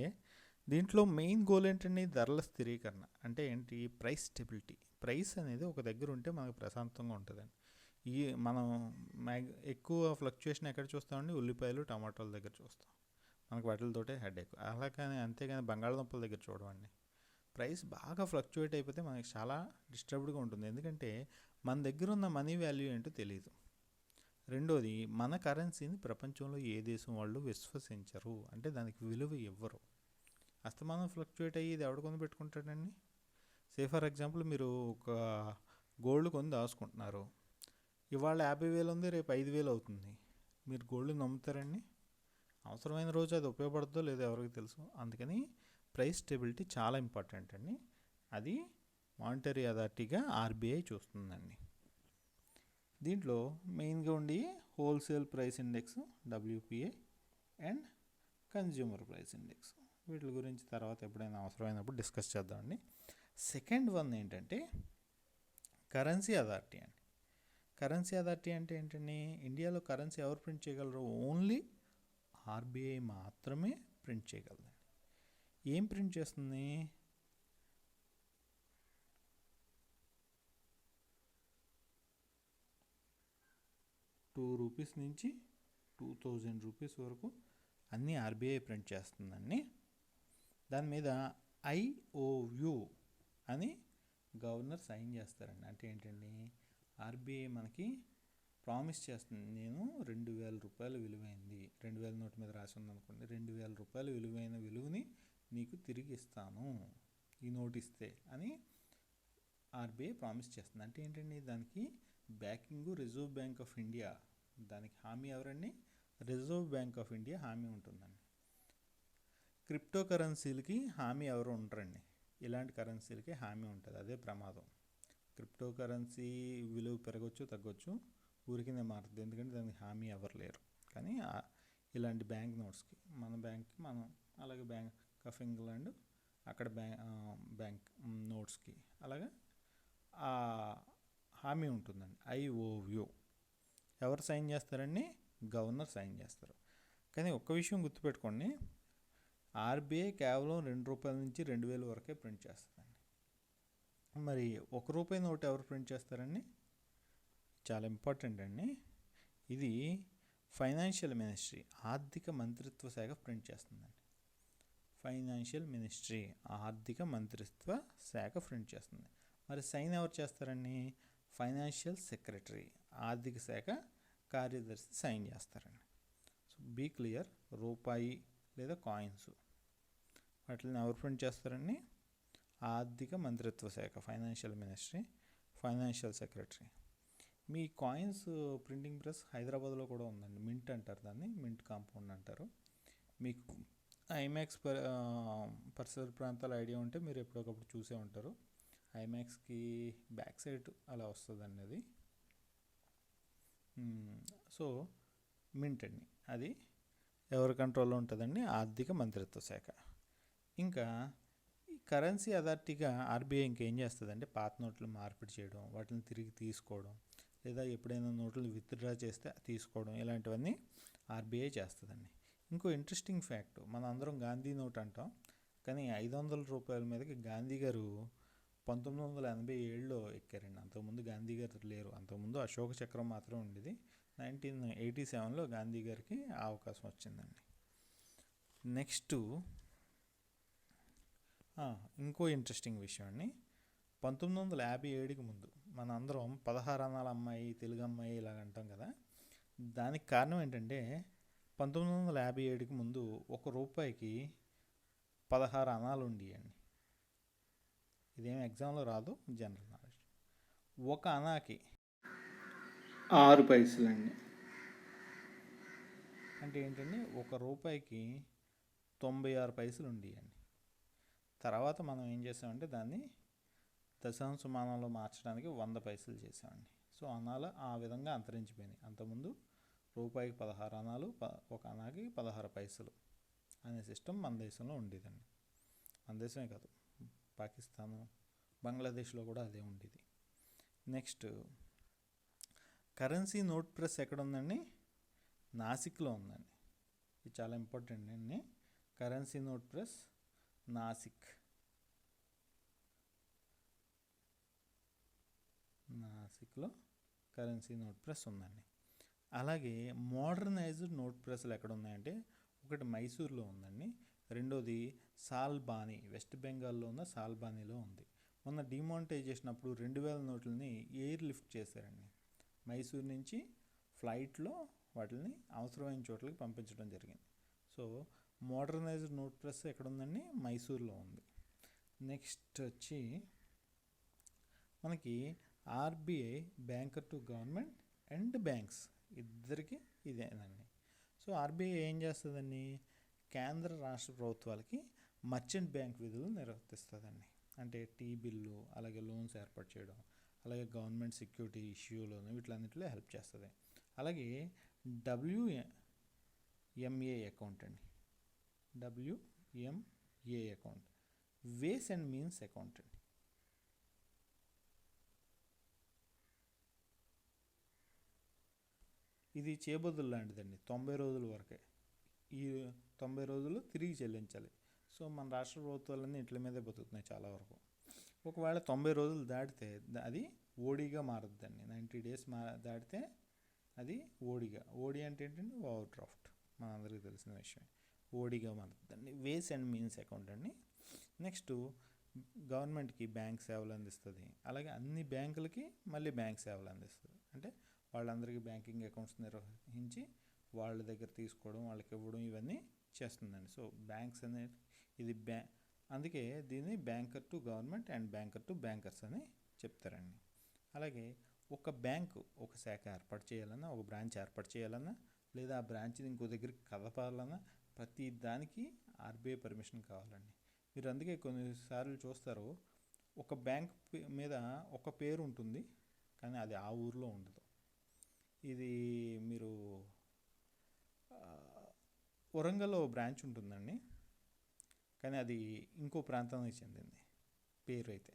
దీంట్లో మెయిన్ గోల్ ఏంటండి, ధరల స్థిరీకరణ. అంటే ఏంటి, ప్రైస్ స్టెబిలిటీ. ప్రైస్ అనేది ఒక దగ్గర ఉంటే మనకు ప్రశాంతంగా ఉంటుందండి. మనం ఎక్కువ ఫ్లక్చుయేషన్ ఎక్కడ చూస్తామండి, ఉల్లిపాయలు టమాటాల దగ్గర చూస్తాం, మనకు వాటితోటే హెడేక్. అలాగని అంతేగాని బంగాళదుంపల దగ్గర చూడమండి. ప్రైస్ బాగా ఫ్లక్చుయేట్ అయిపోతే మనకి చాలా డిస్టర్బ్డ్గా ఉంటుంది, ఎందుకంటే మన దగ్గర ఉన్న మనీ వాల్యూ ఏంటో తెలియదు. రెండోది, మన కరెన్సీని ప్రపంచంలో ఏ దేశం వాళ్ళు విశ్వసించరు, అంటే దానికి విలువ ఇవ్వరు. అస్తమానం ఫ్లక్చుయేట్ అయ్యి ఇది ఎవడు కొని పెట్టుకుంటాడండి. ఫర్ ఎగ్జాంపుల్ మీరు ఒక గోల్డ్ కొని దాచుకుంటున్నారు, ఇవాళ 50,000 ఉంది, రేపు 5,000 అవుతుంది. మీరు గోల్డ్ నమ్ముతారండి? అవసరమైన రోజు అది ఉపయోగపడుతుందో లేదో ఎవరికి తెలుసు. అందుకని ప్రైస్ స్టెబిలిటీ చాలా ఇంపార్టెంట్ అండి. అది మానిటరీ అథారిటీగా ఆర్బీఐ చూస్తుందండి. దీంట్లో మెయిన్గా ఉండి wholesale price index WPA and consumer price index, వీటి గురించి తర్వాత ఎప్పుడైనా అవసరమైనప్పుడు డిస్కస్ చేద్దామండి. సెకండ్ వన్ ఏంటంటే కరెన్సీ అథారిటీ అండి. కరెన్సీ అథారిటీ అంటే ఏంటండి, ఇండియాలో కరెన్సీ ఎవరు ప్రింట్ చేయగలరు, ఓన్లీ ఆర్బీఐ మాత్రమే ప్రింట్ చేయగలదండి. ఏం ప్రింట్ చేస్తుంది, ₹2 నుంచి 2000 రూపీస్ వరకు అన్నీ ఆర్బీఐ ప్రింట్ చేస్తుందండి. దాని మీద ఐఓయు అని గవర్నర్ సైన్ చేస్తారండి. అంటే ఏంటండి, ఆర్బీఐ మనకి ప్రామిస్ చేస్తుంది, నేను ₹2,000 విలువైంది, 2,000 నోటు మీద రాసి ఉందనుకోండి, ₹2,000 విలువైన విలువని నీకు తిరిగి ఇస్తాను ఈ నోటు ఇస్తే అని ఆర్బీఐ ప్రామిస్ చేస్తుంది. అంటే ఏంటండి, దానికి backing reserve Bank of India, దానికి హామీ ఎవరండి, రిజర్వ్ బ్యాంక్ ఆఫ్ ఇండియా హామీ ఉంటుందండి. క్రిప్టో కరెన్సీలకి హామీ ఎవరు ఉండరండి, ఇలాంటి కరెన్సీలకి హామీ ఉంటుంది, అదే ప్రమాదం. క్రిప్టో కరెన్సీ విలువ పెరగచ్చు తగ్గొచ్చు, ఊరికినే మారుతుంది, ఎందుకంటే దానికి హామీ ఎవరు లేరు. కానీ ఇలాంటి బ్యాంక్ నోట్స్కి, మన బ్యాంక్కి మనం, అలాగే బ్యాంక్ ఆఫ్ ఇంగ్లాండ్ అక్కడ బ్యాంక్ నోట్స్కి అలాగా హామీ ఉంటుందండి. ఐఓయు ఎవరు సైన్ చేస్తారండి, గవర్నర్ సైన్ చేస్తారు. కానీ ఒక్క విషయం గుర్తుపెట్టుకోండి, ఆర్బీఐ కేవలం ₹2 నుంచి 2,000 వరకే ప్రింట్ చేస్తుందండి. మరి ₹1 నోట్ ఎవరు ప్రింట్ చేస్తారండి, చాలా ఇంపార్టెంట్ అండి. ఇది ఫైనాన్షియల్ మినిస్ట్రీ, ఆర్థిక మంత్రిత్వ శాఖ ప్రింట్ చేస్తుందండి. ఫైనాన్షియల్ మినిస్ట్రీ, ఆర్థిక మంత్రిత్వ శాఖ ప్రింట్ చేస్తుంది. మరి సైన్ ఎవరు చేస్తారండి, ఫైనాన్షియల్ సెక్రటరీ, ఆర్థిక శాఖ కార్యదర్శి సైన్ చేస్తారండి. సో బీ క్లియర్, రూపాయి లేదా కాయిన్స్ వాటిని ఎవరు ప్రింట్ చేస్తారండి, ఆర్థిక మంత్రిత్వ శాఖ, ఫైనాన్షియల్ మినిస్ట్రీ, ఫైనాన్షియల్ సెక్రటరీ. మీ కాయిన్స్ ప్రింటింగ్ ప్రెస్ హైదరాబాద్లో కూడా ఉందండి, మింట్ అంటారు దాన్ని, మింట్ కాంపౌండ్ అంటారు. మీకు ఐమాక్స్ పరిసర ప్రాంతాల ఐడియా ఉంటే మీరు ఎప్పటికప్పుడు చూసే ఉంటారు. ఐమాక్స్కి బ్యాక్ సైడ్ అలా వస్తుందండి అది. సో మింట్ అండి, అది ఎవరి కంట్రోల్లో ఉంటుందండి, ఆర్థిక మంత్రిత్వ శాఖ. ఇంకా ఈ కరెన్సీ అథారిటీగా ఆర్బీఐ ఇంకేం చేస్తుందంటే పాత నోట్లు మార్పిడి చేయడం, వాటిని తిరిగి తీసుకోవడం, లేదా ఎప్పుడైనా నోట్లు విత్డ్రా చేస్తే తీసుకోవడం, ఇలాంటివన్నీ ఆర్బీఐ చేస్తుందండి. ఇంకో ఇంట్రెస్టింగ్ ఫ్యాక్ట్, మన అందరం గాంధీ నోట్ అంటాం, కానీ ₹500 మీదకి గాంధీ గారు 1987లో ఎక్కారండి. అంతకుముందు గాంధీ గారు లేరు, అంతకుముందు అశోక చక్రం మాత్రం ఉండేది. 1987లో గాంధీ గారికి ఆ అవకాశం వచ్చిందండి. నెక్స్ట్ ఇంకో ఇంట్రెస్టింగ్ విషయం అండి, 1957కి ముందు మన అందరం 16 అనాల అమ్మాయి, తెలుగు అమ్మాయి ఇలాగ అంటాం కదా. దానికి కారణం ఏంటంటే 1957కి ముందు ₹1కి 16 అనాలు ఉండేయండి. ఇదేం ఎగ్జామ్లో రాదు, జనరల్ నాలెడ్జ్. 1 అనాకి 6 పైసలండి. అంటే ఏంటంటే 1 రూపాయికి 96 పైసలు ఉండేయండి. తర్వాత మనం ఏం చేసామంటే దాన్ని దశాంశమానంలో మార్చడానికి 100 పైసలు చేసామండి. సో అనాలు ఆ విధంగా అంతరించిపోయినాయి. అంతకుముందు రూపాయికి 16 అనాలు, ఒక అనాకి 16 పైసలు అనే సిస్టమ్ మన దేశంలో ఉండేదండి. మన దేశమే కాదు, పాకిస్తాను, బంగ్లాదేశ్లో కూడా అదే ఉండేది. నెక్స్ట్ కరెన్సీ నోట్ ప్రెస్ ఎక్కడ ఉందండి? నాసిక్లో ఉందండి. ఇది చాలా ఇంపార్టెంట్ అండి. కరెన్సీ నోట్ ప్రెస్ నాసిక్లో కరెన్సీ నోట్ ప్రెస్ ఉందండి. అలాగే మోడర్నైజ్డ్ నోట్ ప్రెస్లు ఎక్కడ ఉన్నాయంటే ఒకటి మైసూర్లో ఉందండి, రెండోది సాల్బానీ, వెస్ట్ బెంగాల్లో ఉన్న సాల్బానీలో ఉంది. మొన్న డిమానిటైజేషన్ అప్పుడు 2000 నోట్లని ఎయిర్ లిఫ్ట్ చేశారండి. మైసూర్ నుంచి ఫ్లైట్లో వాటిని అవసరమైన చోట్లకి పంపించడం జరిగింది. సో మోడర్నైజ్డ్ నోట్ ప్రెస్ ఎక్కడ ఉందండి? మైసూర్లో ఉంది. నెక్స్ట్ వచ్చి మనకి RBI banker to government and banks ఇద్దరికి ఇదేనండి. సో ఆర్బీఐ ఏం చేస్తుందండి? కేంద్ర రాష్ట్ర ప్రభుత్వాలకి మర్చెంట్ బ్యాంక్ విధులు నిర్వర్తిస్తుందండి. అంటే టీ బిల్లు, అలాగే లోన్స్ ఏర్పాటు చేయడం, అలాగే గవర్నమెంట్ సెక్యూరిటీ ఇష్యూలోను వీటిలన్నింటిలో హెల్ప్ చేస్తుంది. అలాగే WMA అకౌంట్ అండి, WMA account ways and means account అండి. ఇది చేబదులు లాంటిదండి, 90 రోజుల వరకే. ఈ 90 రోజులు తిరిగి చెల్లించాలి. సో మన రాష్ట్ర ప్రభుత్వాలన్నీ ఇట్ల మీదే బతుకుతున్నాయి చాలా వరకు. ఒకవేళ 90 రోజులు దాటితే అది ఓడీగా మారుద్దండి. 90 డేస్ దాటితే అది ఓడి అంటే ఏంటంటే ఓవర్ డ్రాఫ్ట్, మనందరికీ తెలిసిన విషయం. ఓడిగా మారుద్దండి. వేస్ అండ్ మీన్స్ అకౌంట్ అండి. నెక్స్ట్ గవర్నమెంట్కి బ్యాంక్ సేవలు అందిస్తుంది. అలాగే అన్ని బ్యాంకులకి మళ్ళీ బ్యాంక్ సేవలు అందిస్తుంది. అంటే వాళ్ళందరికీ బ్యాంకింగ్ అకౌంట్స్ నిర్వహించి వాళ్ళ దగ్గర తీసుకోవడం, వాళ్ళకి ఇవ్వడం ఇవన్నీ చేస్తుందండి. సో బ్యాంక్స్ అనేది ఇది అందుకే దీన్ని banker to government and banker to bankers అని చెప్తారండి. అలాగే ఒక బ్యాంకు ఒక శాఖ ఏర్పాటు చేయాలన్నా, ఒక బ్రాంచ్ ఏర్పాటు చేయాలన్నా, లేదా ఆ బ్రాంచ్ని ఇంకో దగ్గరికి కదపాలన్నా ప్రతి దానికి ఆర్బీఐ పర్మిషన్ కావాలండి. మీరు అందుకే కొన్నిసార్లు చూస్తారు, ఒక బ్యాంక్ మీద ఒక పేరు ఉంటుంది కానీ అది ఆ ఊర్లో ఉండదు. ఇది మీరు వరంగల్లో బ్రాంచ్ ఉంటుందండి కానీ అది ఇంకో ప్రాంతానికి చెందింది పేరు అయితే.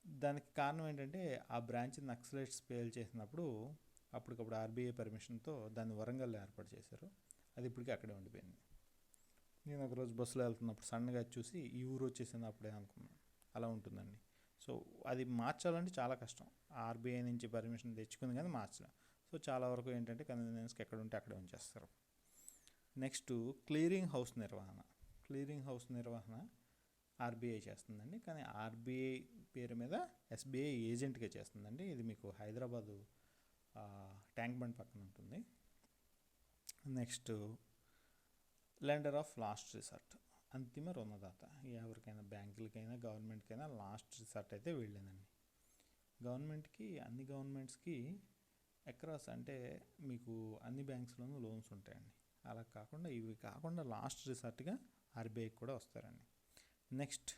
దానికి కారణం ఏంటంటే ఆ బ్రాంచ్ నక్సలైట్స్ పేల్ చేసినప్పుడు అప్పటికప్పుడు ఆర్బీఐ పర్మిషన్తో దాన్ని వరంగల్లో ఏర్పాటు చేశారు. అది ఇప్పటికీ అక్కడే ఉండిపోయింది. నేను ఒకరోజు బస్సులో వెళ్తున్నప్పుడు సడన్గా చూసి ఈ ఊరు వచ్చేసింది అప్పుడే అనుకున్నాను. అలా ఉంటుందండి. సో అది మార్చాలంటే చాలా కష్టం. ఆర్బీఐ నుంచి పర్మిషన్ తెచ్చుకుంది కానీ మార్చడం. సో చాలా వరకు ఏంటంటే కన్వీనియన్స్కి ఎక్కడ ఉంటే అక్కడే ఉంచేస్తారు. నెక్స్ట్ క్లియరింగ్ హౌస్ నిర్వహణ ఆర్బీఐ చేస్తుందండి. కానీ ఆర్బీఐ పేరు మీద ఎస్బీఐ ఏజెంట్గా చేస్తుందండి. ఇది మీకు హైదరాబాదు ట్యాంక్ బండ్ పక్కన ఉంటుంది. Next lender of last resort, అంతిమ రుణదాత. ఎవరికైనా బ్యాంకులకైనా గవర్నమెంట్కైనా లాస్ట్ రిసార్ట్ అయితే వీళ్ళేనండి. గవర్నమెంట్కి అన్ని గవర్నమెంట్స్కి అక్రాస్ అంటే మీకు అన్ని బ్యాంక్స్లోనూ లోన్స్ ఉంటాయండి. అలా కాకుండా ఇవి కాకుండా లాస్ట్ రిసార్ట్గా ఆర్బీఐకి కూడా వస్తారండి. Next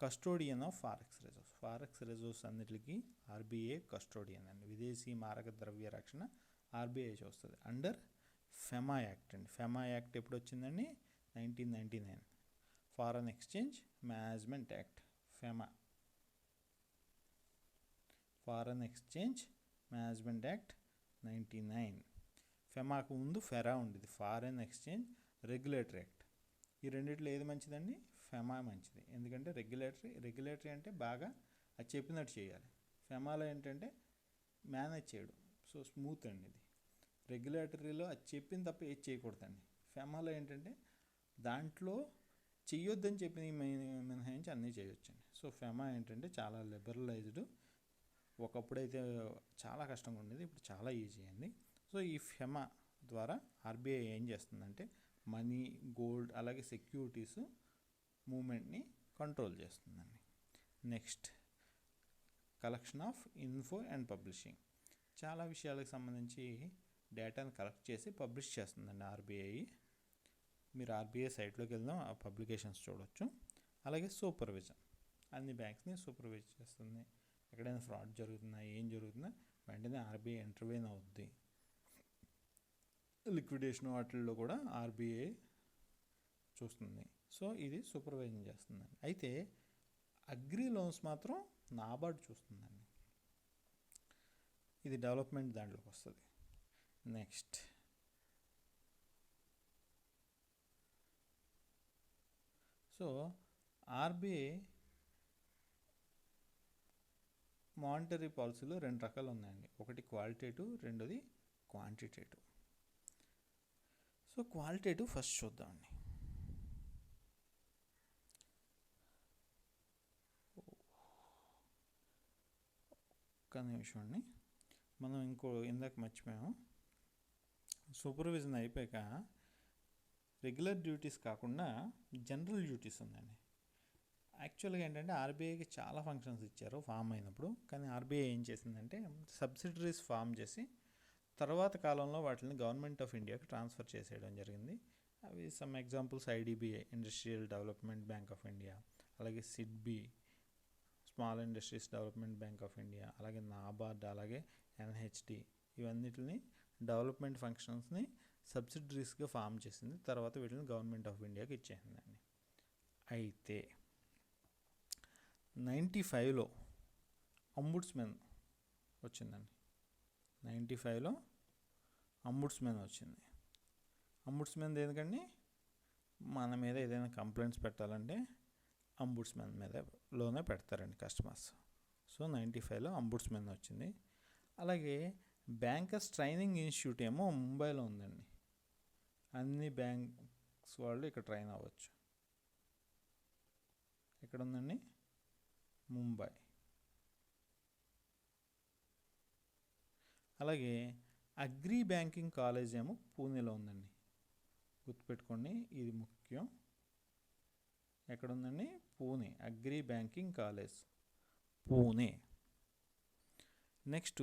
custodian of forex reserves అన్నిటికీ ఆర్బీఐ కస్టోడియన్ అండి. విదేశీ మారక ద్రవ్య రక్షణ ఆర్బీఐ చూస్తుంది అండర్ ఫెమా యాక్ట్ అండి. ఫెమా యాక్ట్ ఎప్పుడు వచ్చిందండి? 1999. Foreign exchange management act, foreign exchange management act 99. ఫెమాకు ముందు ఫెరా ఉండేది, ఫారెన్ ఎక్స్చేంజ్ రెగ్యులేటరీ యాక్ట్. ఈ రెండిట్లో ఏది మంచిదండి? ఫెమా మంచిది. ఎందుకంటే రెగ్యులేటరీ అంటే బాగా అది చెప్పినట్టు చేయాలి. ఫెమాలో ఏంటంటే మేనేజ్ చేయడం, సో స్మూత్ అండి. ఇది రెగ్యులేటరీలో అది చెప్పింది తప్ప ఏది చేయకూడదండి. ఫెమాలో ఏంటంటే దాంట్లో చెయ్యొద్దని చెప్పిన మినహాయించి అన్నీ చేయొచ్చండి. సో ఫెమా ఏంటంటే చాలా లిబరలైజ్డ్. ఒకప్పుడైతే చాలా కష్టంగా ఉండేది, ఇప్పుడు చాలా ఈజీ అయింది. సో ఈ ఫెమా ద్వారా ఆర్బీఐ ఏం చేస్తుందంటే మనీ, గోల్డ్ అలాగే సెక్యూరిటీస్ మూమెంట్ని కంట్రోల్ చేస్తుందండి. Next collection of info and publishing. చాలా విషయాలకు సంబంధించి డేటాను కలెక్ట్ చేసి పబ్లిష్ చేస్తుందండి ఆర్బీఐ. మీరు ఆర్బీఐ సైట్లోకి వెళ్దాం, ఆ పబ్లికేషన్స్ చూడవచ్చు. అలాగే సూపర్విజన్, అన్ని బ్యాంక్స్ని సూపర్వైజ్ చేస్తుంది. ఎక్కడైనా ఫ్రాడ్ జరుగుతుందా, ఏం జరుగుతుందా వెంటనే ఆర్బీఐ ఇంటర్వ్యూన్ అవుద్ది. లిక్విడేషన్ వాటిల్లో కూడా ఆర్బీఐ చూస్తుంది. సో ఇది సూపర్వైజింగ్ చేస్తుందండి. అయితే అగ్రి లోన్స్ మాత్రం నాబార్డ్ చూస్తుందండి. ఇది డెవలప్మెంట్ దాంట్లోకి వస్తుంది. నెక్స్ట్ సో ఆర్బీఐ మానిటరీ పాలసీలో 2 రకాలు ఉన్నాయండి. ఒకటి క్వాలిటేటివ్, రెండోది క్వాంటిటేటివ్. సో క్వాలిటేటివ్ ఫస్ట్ చూద్దామండి. ఒక్క నిమిషం అండి, మనం ఇందాక మర్చిపోయాము. సూపర్విజన్ అయిపోయాక రెగ్యులర్ డ్యూటీస్ కాకుండా జనరల్ డ్యూటీస్ ఉందండి. యాక్చువల్గా ఏంటంటే ఆర్బీఐకి చాలా ఫంక్షన్స్ ఇచ్చారు ఫామ్ అయినప్పుడు, కానీ ఆర్బీఐ ఏం చేసిందంటే సబ్సిడరీస్ ఫామ్ చేసి తర్వాత కాలంలో వాటిని గవర్నమెంట్ ఆఫ్ ఇండియాకి ట్రాన్స్ఫర్ చేసేయడం జరిగింది. అవి some examples IDBI, industrial development bank of India, అలాగే SIDBI, small industries development bank of India, అలాగే నాబార్డ్, అలాగే ఎన్హెచ్డి, ఇవన్నిటిని డెవలప్మెంట్ ఫంక్షన్స్ని సబ్సిడరీస్గా ఫామ్ చేసింది. తర్వాత వీటిని గవర్నమెంట్ ఆఫ్ ఇండియాకి ఇచ్చేసిందండి. అయితే 95లో అంబుడ్స్మెన్ వచ్చిందండి. 95లో అంబుడ్స్మెన్ వచ్చింది. అంబుడ్స్మెన్ ఎందుకండి, మన మీద ఏదైనా కంప్లైంట్స్ పెట్టాలంటే అంబుడ్స్మెన్ లోనే పెడతారండి కస్టమర్స్. సో 95లో అంబుడ్స్మెన్ వచ్చింది. అలాగే బ్యాంకర్స్ ట్రైనింగ్ ఇన్స్టిట్యూట్ ఏమో ముంబైలో ఉందండి. అన్ని బ్యాంక్స్ వాళ్ళు ఇక్కడ ట్రైన్ అవ్వచ్చు. ఎక్కడ ఉందండి, ముంబై. అలాగే అగ్రి బ్యాంకింగ్ కాలేజ్ ఏమో పూణేలో ఉందండి. గుర్తుపెట్టుకోండి, ఇది ముఖ్యం. ఎక్కడ ఉందండి, Pune. Agri banking college Pune. Next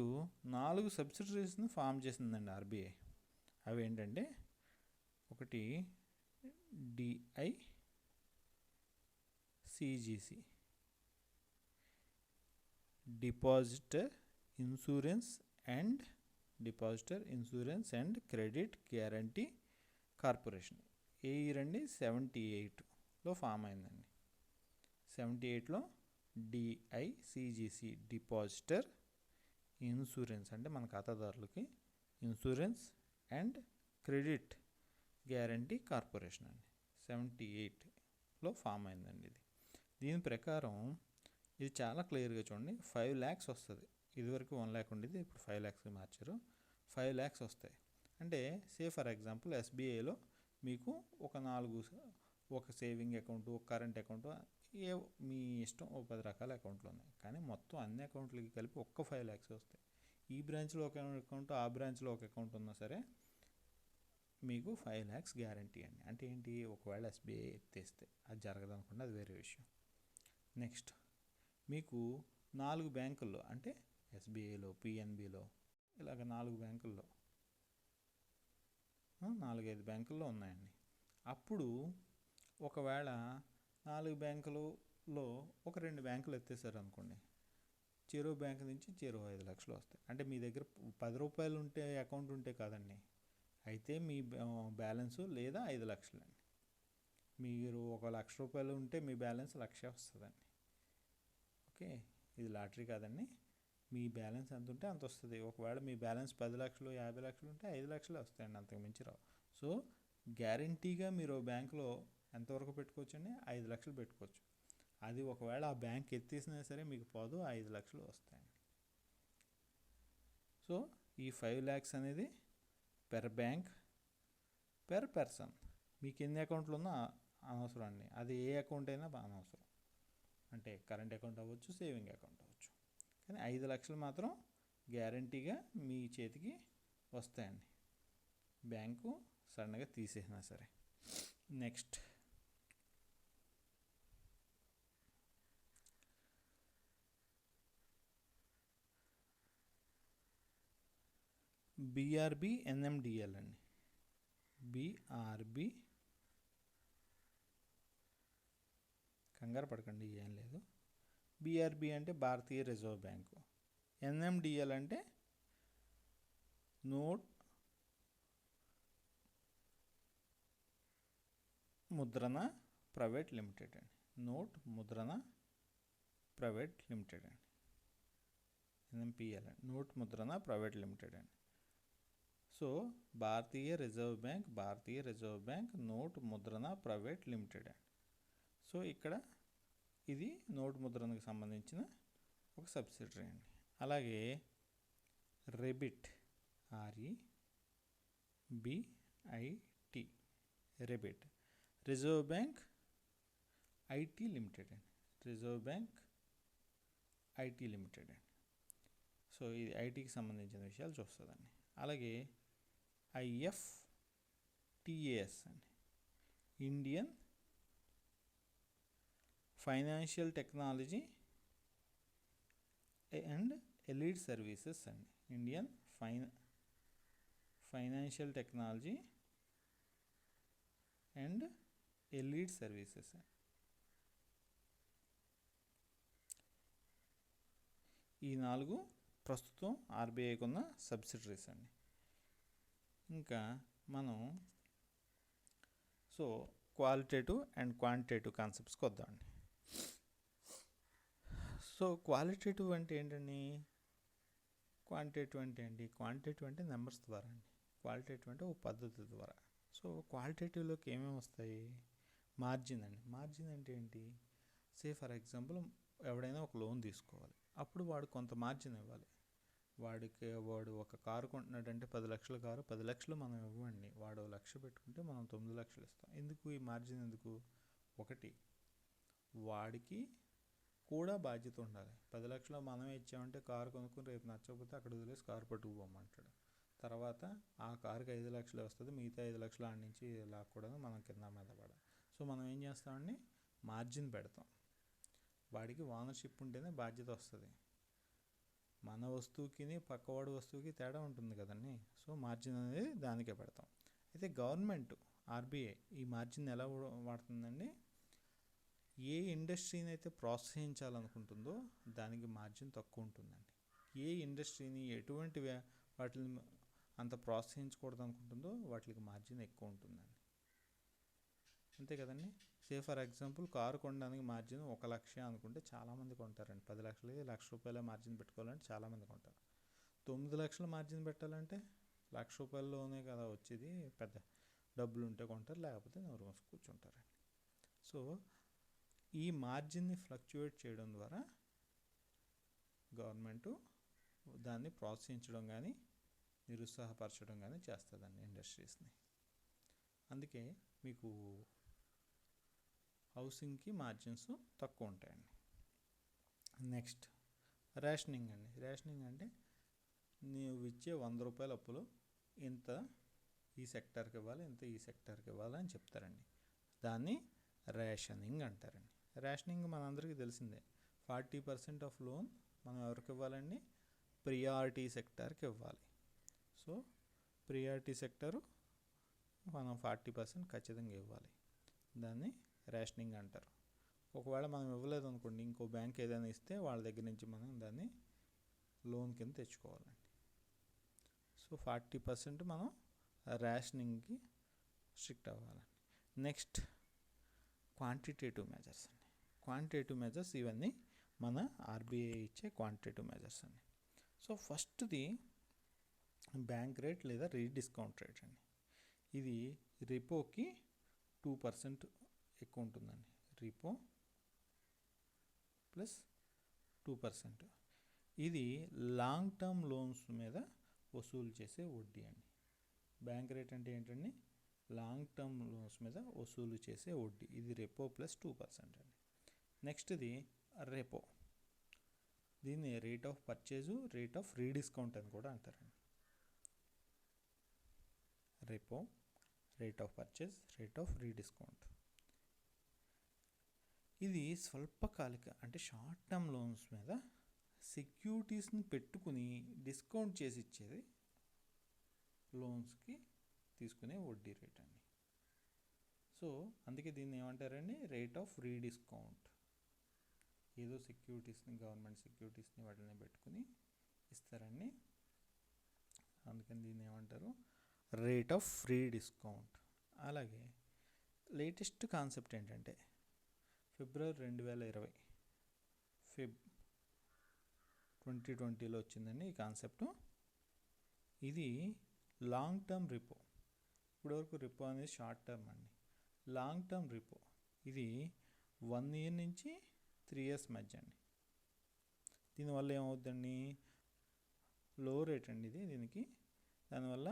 4 సబ్సిడరీస్ని ఫామ్ చేసిందండి ఆర్బీఐ. అవి ఏంటంటే, ఒకటి DICGC, depositor insurance and credit guarantee corporation. A year అండి, 78లో ఫామ్ అయిందండి. 78లో డిఐసిజిసి, డిపాజిటర్ ఇన్సూరెన్స్ అంటే మన ఖాతాదారులకి insurance and credit guarantee corporation అండి. 78లో ఫామ్ అయిందండి ఇది. దీని ప్రకారం ఇది చాలా క్లియర్గా చూడండి, 5 lakhs వస్తుంది. ఇదివరకు 1 lakh ఉండేది, ఇప్పుడు 5 lakhs మార్చారు. 5 lakhs వస్తాయి. అంటే ఫర్ ఎగ్జాంపుల్ ఎస్బీఐలో మీకు ఒక సేవింగ్ అకౌంట్, ఒక కరెంట్ అకౌంట్, మీ ఇష్టం, 10 రకాల అకౌంట్లు ఉన్నాయి. కానీ మొత్తం అన్ని అకౌంట్లకి కలిపి 5 lakhs వస్తాయి. ఈ బ్రాంచ్లో ఒక అకౌంట్, ఆ బ్రాంచ్లో ఒక అకౌంట్ ఉన్నా సరే మీకు 5 lakhs గ్యారంటీ అండి. అంటే ఏంటి, ఒకవేళ ఎస్బీఐ ఎత్తేస్తే, అది జరగదనుకోండి, అది వేరే విషయం. నెక్స్ట్ మీకు 4 బ్యాంకుల్లో అంటే ఎస్బీఐలో, పిఎన్బిలో, ఇలాగ 4 బ్యాంకుల్లో, 4-5 బ్యాంకుల్లో ఉన్నాయండి. అప్పుడు ఒకవేళ 4 బ్యాంకులలో ఒక 2 బ్యాంకులు ఎత్తేసారు అనుకోండి, చెరో బ్యాంకు నుంచి 5 లక్షలు వస్తాయి. అంటే మీ దగ్గర 10 రూపాయలు ఉంటే అకౌంట్ ఉంటే కాదండి, అయితే మీ బ్యాలెన్స్ లేదా 5 లక్షలండి. మీరు 1 లక్ష రూపాయలు ఉంటే మీ బ్యాలెన్స్ 1,00,000 వస్తుందండి. ఓకే, ఇది లాటరీ కాదండి. మీ బ్యాలెన్స్ ఎంత ఉంటే అంత వస్తుంది. ఒకవేళ మీ బ్యాలెన్స్ 10 లక్షలు, 50 లక్షలు ఉంటే 5 లక్షలు వస్తాయండి, అంతకు మించి రావు. సో గ్యారంటీగా మీరు బ్యాంకులో ఎంతవరకు పెట్టుకోవచ్చు అండి, 5 లక్షలు పెట్టుకోవచ్చు. అది ఒకవేళ ఆ బ్యాంక్ ఎత్తేసినా సరే మీకు పోదు, 5 లక్షలు వస్తాయండి. సో ఈ 5 lakhs అనేది పెర్ బ్యాంక్, పెర్ పర్సన్. మీకు ఎన్ని అకౌంట్లు ఉన్నా అనవసరం అండి, అది ఏ అకౌంట్ అయినా అనవసరం. అంటే కరెంట్ అకౌంట్ అవ్వచ్చు, సేవింగ్ అకౌంట్ అవ్వచ్చు. కానీ 5 లక్షలు మాత్రం గ్యారంటీగా మీ చేతికి వస్తాయండి, బ్యాంకు సడన్గా తీసేసినా సరే. నెక్స్ట్ బీఆర్బి ఎన్ఎండిఎల్ అండి. బీఆర్బి, కంగారు పడకండి, ఏం లేదు. బీఆర్బి అంటే భారతీయ రిజర్వ్ బ్యాంకు. ఎన్ఎండిఎల్ అంటే నోట్ ముద్రణ ప్రైవేట్ లిమిటెడ్ అండి. నోట్ ముద్రణ ప్రైవేట్ లిమిటెడ్ అండి. ఎన్ఎంపిఎల్ అండి, నోట్ ముద్రణ ప్రైవేట్ లిమిటెడ్ అండి. So Bharatiya reserve bank note Mudran private limited అండి. సో ఇక్కడ ఇది నోట్ ముద్రణకు సంబంధించిన ఒక సబ్సిడరీ అండి. అలాగే REBIT, REBIT, REBIT reserve bank IT limited అండి. రిజర్వ్ బ్యాంక్ ఐటీ లిమిటెడ్ అండి. సో ఇది ఐటీకి సంబంధించిన విషయాలు చూస్తుందండి. అలాగే IFTAS అండి, Indian financial technology and allied services అండి. Indian financial technology and allied services. ఈ 4 ప్రస్తుతం ఆర్బీఐకి ఉన్న సబ్సిడరీస్ అండి. ఇంకా మనం సో క్వాలిటేటివ్ అండ్ క్వాంటిటేటివ్ కాన్సెప్ట్స్కి వద్దామండి. సో క్వాలిటేటివ్ అంటే ఏంటండి, క్వాంటిటేటివ్ అంటే ఏంటి? క్వాంటిటేటివ్ అంటే నెంబర్స్ ద్వారా అండి, క్వాలిటేటివ్ అంటే ఒక పద్ధతి ద్వారా. సో క్వాలిటేటివ్లోకి ఏమేమి వస్తాయి? మార్జిన్ అండి. మార్జిన్ అంటే ఏంటి? ఫర్ ఎగ్జాంపుల్ ఎవడైనా ఒక లోన్ తీసుకోవాలి, అప్పుడు వాడు కొంత మార్జిన్ ఇవ్వాలి. వాడు ఒక కారు కొంటున్నాడంటే 10 లక్షల కారు, 10 లక్షలు మనం ఇవ్వండి, వాడు 1 లక్ష పెట్టుకుంటే మనం 9 లక్షలు ఇస్తాం. ఎందుకు ఈ మార్జిన్? ఎందుకు? ఒకటి, వాడికి కూడా బాధ్యత ఉండాలి. 10 లక్షలు మనమే ఇచ్చామంటే కారు కొనుక్కుని రేపు నచ్చకపోతే అక్కడ వదిలేసి కారు పట్టుకుపోమంటాడు. తర్వాత ఆ కారుకి 5 లక్షలు వస్తుంది, మిగతా 5 లక్షలు ఆడి నుంచి లాక్కూడదు, మనం కింద మీద పడాలి. సో మనం ఏం చేస్తామండి, మార్జిన్ పెడతాం. వాడికి ఓనర్షిప్ ఉంటేనే బాధ్యత వస్తుంది. మన వస్తువుకి పక్కవాడి వస్తువుకి తేడా ఉంటుంది కదండి. సో మార్జిన్ అనేది దానికే పెడతాం. అయితే గవర్నమెంట్ ఆర్బీఐ ఈ మార్జిన్ ఎలా వాడుతుందండి? ఏ ఇండస్ట్రీని అయితే ప్రోత్సహించాలనుకుంటుందో దానికి మార్జిన్ తక్కువ ఉంటుందండి. ఏ ఇండస్ట్రీని ఎటువంటి వాటిని అంత ప్రోత్సహించకూడదు అనుకుంటుందో వాటికి మార్జిన్ ఎక్కువ ఉంటుందండి. అంతే కదండి. ఫర్ ఎగ్జాంపుల్ కారు కొనడానికి మార్జిన్ 1 లక్ష అనుకుంటే చాలామంది కొంటారండి. 10 లక్షలకి ₹1,00,000 మార్జిన్ పెట్టుకోవాలంటే చాలామంది కొంటారు. 9 లక్షల మార్జిన్ పెట్టాలంటే ₹1,00,000లోనే కదా వచ్చేది, పెద్ద డబ్బులు ఉంటే కొంటారు, లేకపోతే నోరు మూసి కూర్చుంటారండి. సో ఈ మార్జిన్ని ఫ్లక్చువేట్ చేయడం ద్వారా గవర్నమెంటు దాన్ని ప్రోత్సహించడం కానీ నిరుత్సాహపరచడం కానీ చేస్తుందండి ఇండస్ట్రీస్ని. అందుకే మీకు హౌసింగ్కి మార్జిన్స్ తక్కువ ఉంటాయండి. నెక్స్ట్ రేషనింగ్ అండి. రేషనింగ్ అంటే నువ్వు ఇచ్చే ₹100 అప్పులు ఇంత ఈ సెక్టార్కి ఇవ్వాలి, ఇంత ఈ సెక్టార్కి ఇవ్వాలి అని చెప్తారండి. దాన్ని రేషనింగ్ అంటారండి. రేషనింగ్ మనందరికీ తెలిసిందే. 40% ఆఫ్ లోన్ మనం ఎవరికి ఇవ్వాలండి? ప్రియారిటీ సెక్టార్కి ఇవ్వాలి. సో ప్రియారిటీ సెక్టారు మనం 40% ఖచ్చితంగా ఇవ్వాలి. దాన్ని రేషనింగ్ అంటారు. ఒకవేళ మనం ఇవ్వలేదు అనుకోండి, ఇంకో బ్యాంక్ ఏదైనా ఇస్తే వాళ్ళ దగ్గర నుంచి మనం దాన్ని లోన్ కింద తెచ్చుకోవాలండి. సో 40% మనం రేషనింగ్కి స్ట్రిక్ట్ అవ్వాలండి. నెక్స్ట్ క్వాంటిటేటివ్ మెజర్స్ అండి. క్వాంటిటేటివ్ మెజర్స్ ఇవన్నీ మన ఆర్బీఐ ఇచ్చే క్వాంటిటేటివ్ మెజర్స్ అండి. సో ఫస్ట్ది బ్యాంక్ రేట్ లేదా రీడిస్కౌంట్ రేట్ అండి. ఇది రిపోకి 2% ఎక్కువ ఉంటుందండి. రిపో ప్లస్ 2%. ఇది లాంగ్ టర్మ్ లోన్స్ మీద వసూలు చేసే వడ్డీ అండి. బ్యాంక్ రేట్ అంటే ఏంటండి? లాంగ్ టర్మ్ లోన్స్ మీద వసూలు చేసే వడ్డీ. ఇది రెపో ప్లస్ 2% అండి. నెక్స్ట్ది రెపో. దీన్ని rate of purchase, rate of rediscount అని కూడా అంటారండి. Repo, rate of purchase, rate of rediscount. ఇది స్వల్పకాలిక అంటే షార్ట్ టర్మ్ లోన్స్ మీద సెక్యూరిటీస్ని పెట్టుకుని డిస్కౌంట్ చేసి ఇచ్చేది లోన్స్కి తీసుకునే వడ్డీ రేట్ అండి. సో అందుకే దీన్ని ఏమంటారండి, రేట్ ఆఫ్ రీడిస్కౌంట్. ఏదో సెక్యూరిటీస్ని, గవర్నమెంట్ సెక్యూరిటీస్ని వాటిని పెట్టుకుని ఇస్తారండి, అందుకని దీన్ని ఏమంటారు, రేట్ ఆఫ్ ఫ్రీ డిస్కౌంట్. అలాగే లేటెస్ట్ కాన్సెప్ట్ ఏంటంటే ఫిబ్రవరి 2020 ఫెబ్ 2020లో వచ్చిందండి ఈ కాన్సెప్టు. ఇది లాంగ్ టర్మ్ రిపో. ఇప్పటివరకు రిపో అనేది షార్ట్ టర్మ్ అండి. లాంగ్ టర్మ్ రిపో ఇది 1 year నుంచి 3 years మధ్య అండి. దీనివల్ల ఏమవుతుందండి, లో రేట్ అండి ఇది దీనికి. దానివల్ల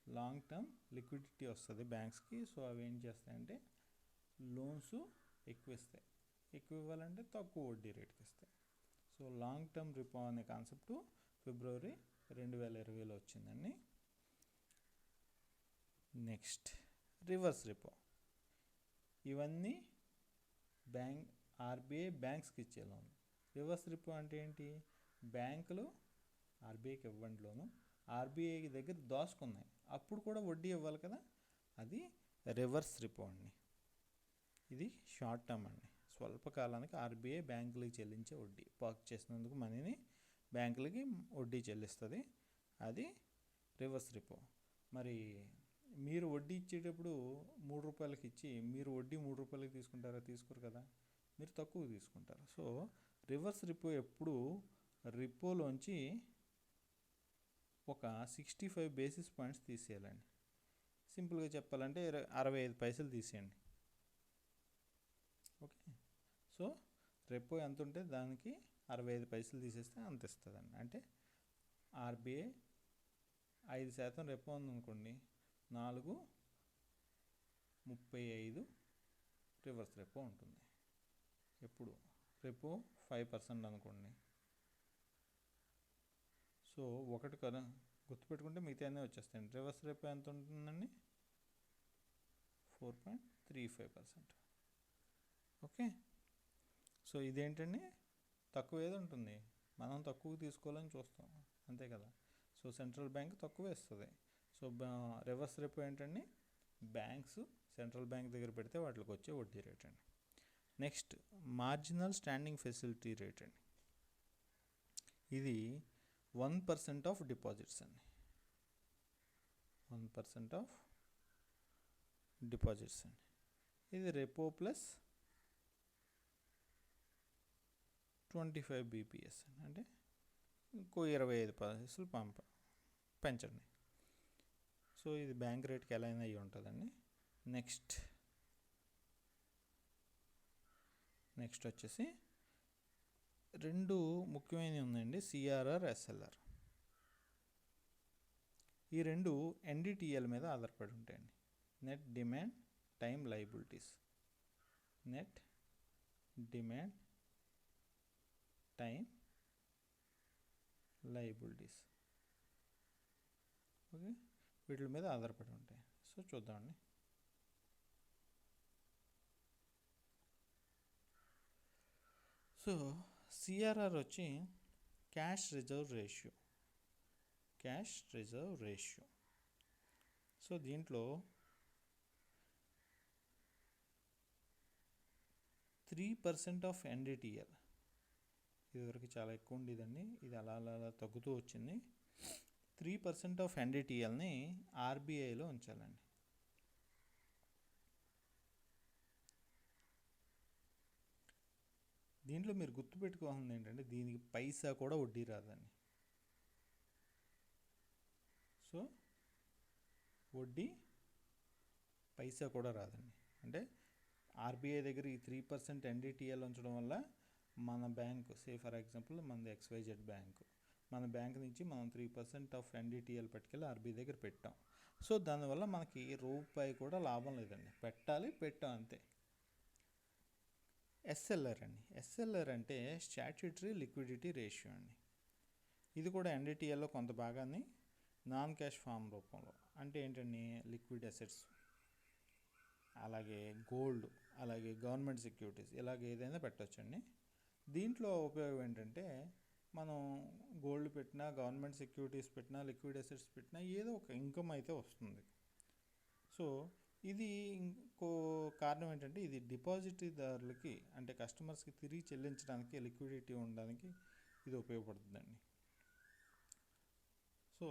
లాంగ్ టర్మ్ లిక్విడిటీ వస్తుంది బ్యాంక్స్కి. సో అవి ఏం చేస్తాయంటే లోన్స్ ఎక్కువ ఇస్తాయి. ఎక్కువ ఇవ్వాలంటే తక్కువ వడ్డీ రేట్కి ఇస్తాయి. సో లాంగ్ టర్మ్ రిపో అనే కాన్సెప్టు ఫిబ్రవరి 2020లో వచ్చిందండి. Next reverse repo. ఇవన్నీ ఆర్బీఐ బ్యాంక్స్కి ఇచ్చే లోన్. రివర్స్ రిపో అంటే ఏంటి, బ్యాంకులు ఆర్బీఐకి ఇవ్వండి లోను, ఆర్బీఐ దగ్గర దోసుకున్నాయి, అప్పుడు కూడా వడ్డీ ఇవ్వాలి కదా, అది రివర్స్ రిపో అండి. ఇది షార్ట్ టర్మ్ అండి, స్వల్పకాలానికి ఆర్బీఐ బ్యాంకులకి చెల్లించే వడ్డీ. పార్క్ చేసినందుకు మనీని బ్యాంకులకి వడ్డీ చెల్లిస్తుంది, అది రివర్స్ రిపో. మరి మీరు వడ్డీ ఇచ్చేటప్పుడు 3 రూపాయలకి ఇచ్చి మీరు వడ్డీ 3 రూపాయలకి తీసుకుంటారా, తీసుకోరు కదా, మీరు తక్కువ తీసుకుంటారు. సో రివర్స్ రిపో ఎప్పుడు రిపోలోంచి ఒక 65 basis points తీసేయాలండి. సింపుల్గా చెప్పాలంటే 65 పైసలు తీసేయండి. ఓకే, సో రెపో ఎంత ఉంటే దానికి 65 పైసలు తీసేస్తే అంత ఇస్తుందండి. అంటే ఆర్బీఐ 5% రెపో ఉందనుకోండి, 4.35 రివర్స్ రెపో ఉంటుంది. ఎప్పుడు రెపో 5% అనుకోండి, సో ఒకటి కదా గుర్తుపెట్టుకుంటే మిగతా అన్నీ వచ్చేస్తాయండి. రివర్స్ రెపో ఎంత ఉంటుందండి, 4.35%. ఓకే, సో ఇదేంటండి, తక్కువ ఏది ఉంటుంది, మనం తక్కువ తీసుకోవాలని చూస్తాం అంతే కదా. సో సెంట్రల్ బ్యాంక్ తక్కువ ఇస్తుంది. సో రివర్స్ రెపో ఏంటండి, బ్యాంక్స్ సెంట్రల్ బ్యాంక్ దగ్గర పెడితే వాటికి వచ్చే వడ్డీ రేట్ అండి. Next marginal standing facility rate అండి. ఇది 1% ఆఫ్ డిపాజిట్స్ అండి. 1% ఆఫ్ డిపాజిట్స్ అండి. ఇది రెపో ప్లస్ 25 బీపీఎస్ అంటే ఇంకో 25 పైసలు పెంచండి. సో ఇది బ్యాంక్ రేట్కి ఎలా అయినా అయ్యి ఉంటుందండి. నెక్స్ట్ వచ్చేసి 2 ముఖ్యమైనవి ఉన్నాయండి, సిఆర్ఆర్, ఎస్ఎల్ఆర్. ఈ 2 ఎన్డిటిఎల్ మీద ఆధారపడి ఉంటాయండి. Net demand time liabilities. Net demand time liabilities. Okay, వీటి మీద ఆధారపడి ఉంటాయి. సో చూద్దామండి. సో సిఆర్ఆర్ వచ్చి క్యాష్ రిజర్వ్ రేషియో. సో దీంట్లో 3% ఆఫ్ ఎన్డిటిఎల్, ఇదివరకు చాలా ఎక్కువ ఉండేదండి, ఇది అలా అలా తగ్గుతూ వచ్చింది. 3% ఆఫ్ ఎన్డిటిఎల్ని ఆర్బీఐలో ఉంచాలండి. దీంట్లో మీరు గుర్తుపెట్టుకోవాల్సింది ఏంటంటే దీనికి పైసా కూడా వడ్డీ రాదండి. సో వడ్డీ పైసా కూడా రాదండి. అంటే ఆర్బీఐ దగ్గర ఈ 3% ఎన్డిటిఎల్ ఉంచడం వల్ల మన బ్యాంకు, సే ఫర్ ఎగ్జాంపుల్ మనది XYZ బ్యాంకు, మన బ్యాంక్ నుంచి మనం 3% ఆఫ్ ఎన్డిటిఎల్ పట్టుకెళ్ళి ఆర్బీఐ దగ్గర పెట్టాం. సో దానివల్ల మనకి రూపాయి కూడా లాభం లేదండి, పెట్టాం అంతే. ఎస్ఎల్ఆర్ అండి. ఎస్ఎల్ఆర్ అంటే స్టాట్యూటరీ లిక్విడిటీ రేషియో అండి. ఇది కూడా ఎన్డిటిఎల్లో కొంత భాగాన్ని నాన్ క్యాష్ ఫామ్ రూపంలో, అంటే ఏంటండి, లిక్విడ్ అసెట్స్, అలాగే గోల్డ్, అలాగే గవర్నమెంట్ సెక్యూరిటీస్, ఇలాగ ఏదైనా పెట్టవచ్చండి. దీంట్లో ఉపయోగం ఏంటంటే మనం గోల్డ్ పెట్టినా, గవర్నమెంట్ సెక్యూరిటీస్ పెట్టినా, లిక్విడ్ అసెట్స్ పెట్టినా ఏదో ఒక ఇన్కమ్ అయితే వస్తుంది. సో ఇది ఇంకో కారణం ఏంటంటే, ఇది డిపాజిటరీదారులకి అంటే కస్టమర్స్కి తిరిగి చెల్లించడానికి, లిక్విడిటీ ఉండడానికి ఇది ఉపయోగపడుతుందండి. సో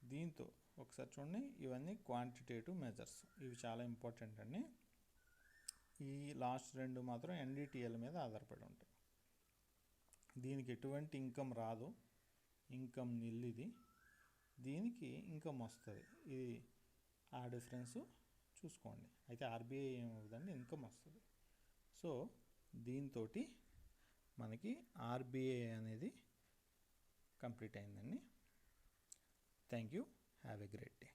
దీంతో ఒకసారి చూడండి, ఇవన్నీ క్వాంటిటేటివ్ మెజర్స్, ఇవి చాలా ఇంపార్టెంట్ అండి. ఈ లాస్ట్ రెండు మాత్రం ఎన్డిటిఎల్ మీద ఆధారపడి ఉంటాయి. దీనికి ఎటువంటి ఇన్కమ్ రాదు, ఇన్కమ్ నిల్. ఇది దీనికి ఇన్కమ్ వస్తుంది, ఇది ఆ డిఫరెన్స్ చూసుకోండి. అయితే ఆర్బీఐ ఏమవుతుందండి, ఇన్కమ్ వస్తుంది. సో దీంతో మనకి ఆర్బీఐ అనేది కంప్లీట్ అయిందండి. Thank you, have a great day.